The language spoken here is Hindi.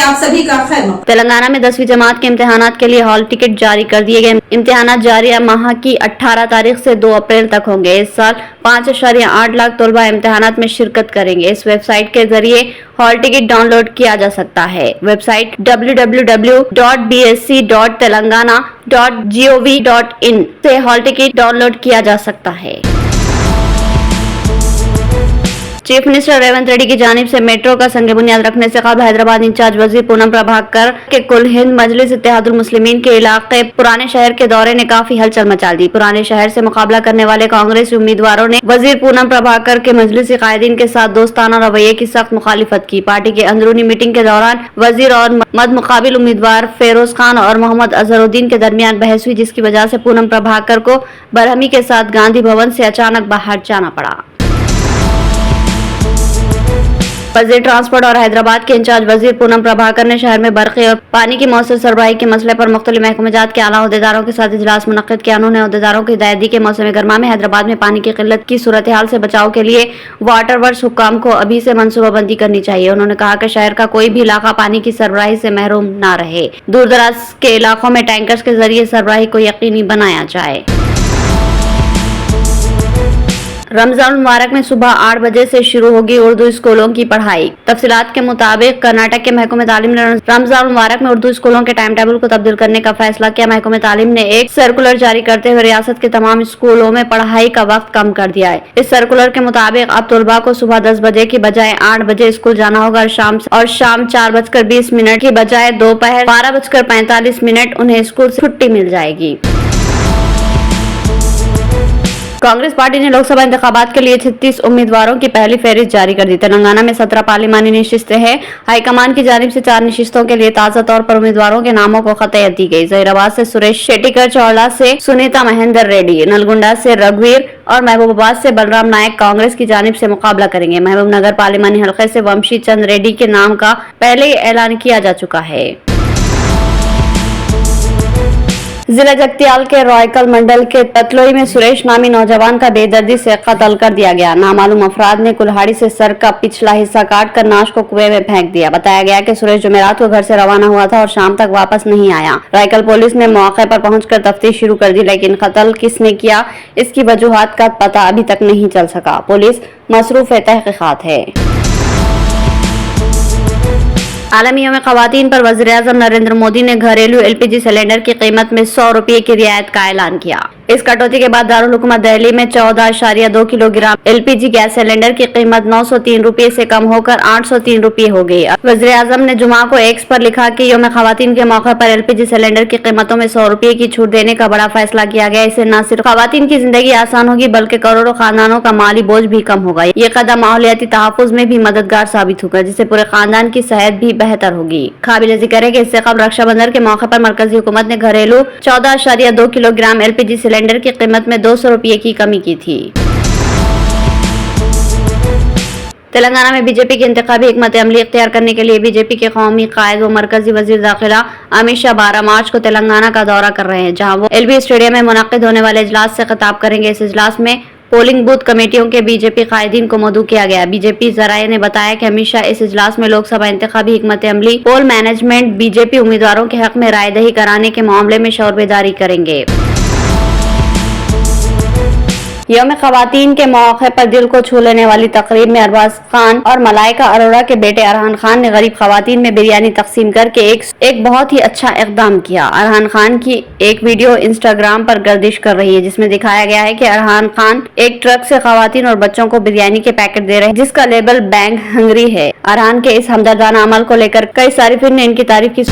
आप सभी का खैर मकदम। तेलंगाना में 10वीं जमात के इम्तिहानात के लिए हॉल टिकट जारी कर दिए गए। इम्तिहानात जारी माह की 18 तारीख से 2 अप्रैल तक होंगे। इस साल 5.8 लाख तलबा इम्तिहानात में शिरकत करेंगे। इस वेबसाइट के जरिए हॉल टिकट डाउनलोड किया जा सकता है। वेबसाइट www.bsc.telangana.gov.in से हॉल टिकट डाउनलोड किया जा सकता है। चीफ मिनिस्टर रेवंत रेड्डी की जानिब से मेट्रो का संग बुनियाद रखने से कबल हैदराबाद इंचार्ज वजीर पूनम प्रभाकर के कुल हिंद मजलिस इत्तेहादुल मुस्लिमीन के इलाके पुराने शहर के दौरे ने काफी हलचल मचा दी। पुराने शहर से मुकाबला करने वाले कांग्रेस उम्मीदवारों ने वजीर पूनम प्रभाकर के मजलिस कायदीन के साथ दोस्ताना रवैये की सख्त मुखालिफत की। पार्टी के अंदरूनी मीटिंग के दौरान वजीर और मद मुकाबिल उम्मीदवार फेरोज खान और मोहम्मद अजहरुद्दीन के दरमियान बहस हुई, जिसकी वजह से पूनम प्रभाकर को बरहमी के साथ गांधी भवन से अचानक बाहर जाना पड़ा। वजीर ट्रांसपोर्ट और हैदराबाद के इंचार्ज वजीर पूनम प्रभाकर ने शहर में बरक़ी और पानी की मौसर सरबराही के मसले पर मुख्तलिफ महकमेजात के आला अहदेदारों के साथ इजलास मुनक्किद किया। उन्होंने अहदेदारों को हिदायत दी कि मौसम गर्मा में हैदराबाद में पानी की किल्लत की सूरत हाल से बचाव के लिए वाटर वर्क्स हुक्काम को अभी से मनसूबाबंदी करनी चाहिए। उन्होंने कहा कि शहर का कोई भी इलाका पानी की सरबराही से महरूम न रहे। दूर दराज के इलाकों में टैंकर्स के जरिए सरबराही को यकीनी बनाया जाए। रमजान मुबारक में सुबह 8 बजे से शुरू होगी उर्दू स्कूलों की पढ़ाई। तफसीलात के मुताबिक कर्नाटक के महकमे तालीम ने रमजान मुबारक में उर्दू स्कूलों के टाइम टेबल को तब्दील करने का फैसला किया। महकमे तालीम ने एक सर्कुलर जारी करते हुए रियासत के तमाम स्कूलों में पढ़ाई का वक्त कम कर दिया है। इस सर्कुलर के मुताबिक अब तलबा को सुबह 10 बजे की बजाय 8 बजे स्कूल जाना होगा और शाम 4:20 की बजाय दोपहर 12:45 उन्हें स्कूल से छुट्टी मिल जाएगी। कांग्रेस पार्टी ने लोकसभा इंतखाबात के लिए 36 उम्मीदवारों की पहली फहरिस्त जारी कर दी। तेलंगाना में 17 पार्लिमानी नशिस्तें हैं। हाईकमान की जानिब से 4 नशिस्तों के लिए ताज़ा तौर पर उम्मीदवारों के नामों को खतयत दी गई। जहीराबाद से सुरेश शेट्टीकर, चौड़ा से सुनीता महेंदर रेड्डी, नलगुंडा से रघुवीर और महबूबाबाद से बलराम नायक कांग्रेस की जानिब से मुकाबला करेंगे। महबूबनगर पार्लिमानी हल्के से वंशी चंद रेड्डी के नाम का पहले ही ऐलान किया जा चुका है। जिला जगतियाल के रॉयकल मंडल के ततलोई में सुरेश नामी नौजवान का बेदर्दी से कत्ल कर दिया गया। नामालूम अफराद ने कुल्हाड़ी से सर का पिछला हिस्सा काटकर नाश को कुएं में फेंक दिया। बताया गया कि सुरेश जुमेरात को घर से रवाना हुआ था और शाम तक वापस नहीं आया। रॉयकल पुलिस ने मौके पर पहुंचकर तफ्तीश शुरू कर दी, लेकिन कत्ल किसने किया इसकी वजूहात का पता अभी तक नहीं चल सका। पुलिस मसरूफ तहकीकात है। आलमी यौम ख़वातीन पर वज़ीर-ए-आज़म नरेंद्र मोदी ने घरेलू LPG सिलेंडर की कीमत में 100 रुपये की रियायत का ऐलान किया। इस कटौती के बाद दारुल हुकूमत दिल्ली में 14.2 किलोग्राम LPG गैस सिलेंडर की कीमत 903 रुपये से कम होकर 803 रुपये हो गई। वज़ीर-ए-आज़म ने जुमा को एक्स पर लिखा कि यौम ख़वातीन के मौके पर LPG सिलेंडर की कीमतों में 100 रुपये की छूट देने का बड़ा फैसला किया गया। इससे न सिर्फ ख़वातीन की जिंदगी आसान होगी बल्कि करोड़ों खानदानों का माली बोझ भी कम होगा। ये कदम माहौलियाती तहफ़्फ़ुज़ में भी मददगार साबित होगा, जिससे पूरे खानदान की सेहत भी बेहतर होगी। काबिल जिक्र है कि इससे कबल रक्षाबंधन के मौके पर मरकजी हुकूमत ने घरेलू 14.2 किलोग्राम LPG सिलेंडर की कीमत में 200 रुपये की कमी की थी। तेलंगाना में बीजेपी की इंतखाबी हिकमत अमली इख्तियार करने के लिए बीजेपी के कौमी कायद व मरकजी वजीर दाखिला अमित शाह 12 मार्च को तेलंगाना का दौरा कर रहे हैं, जहां वो LB स्टेडियम में मुनक्किद होने वाले इजलास से खिताब करेंगे। इस इजलास में पोलिंग बूथ कमेटियों के बीजेपी कायदीन को मदऊ किया गया। बीजेपी जराये ने बताया कि अमित शाह इस इजलास में लोकसभा इंतखाबी हिकमत अमली, पोल मैनेजमेंट, बीजेपी उम्मीदवारों के हक में रायदही कराने के मामले में शौर बेदारी करेंगे। यौम ख़वातीन के मौके पर दिल को छू लेने वाली तकरीब में अरबाज खान और मलाइका अरोड़ा के बेटे अरहान खान ने गरीब ख़वातीन में बिरयानी तकसीम करके एक बहुत ही अच्छा इक़दाम किया। अरहान खान की एक वीडियो इंस्टाग्राम पर गर्दिश कर रही है, जिसमें दिखाया गया है कि अरहान खान एक ट्रक से ख़वातीन और बच्चों को बिरयानी के पैकेट दे रहे हैं, जिसका लेबल बैंक हंगरी है। अरहान के इस हमदर्दाना अमल को लेकर कई सारिफिन ने इनकी तारीफ की।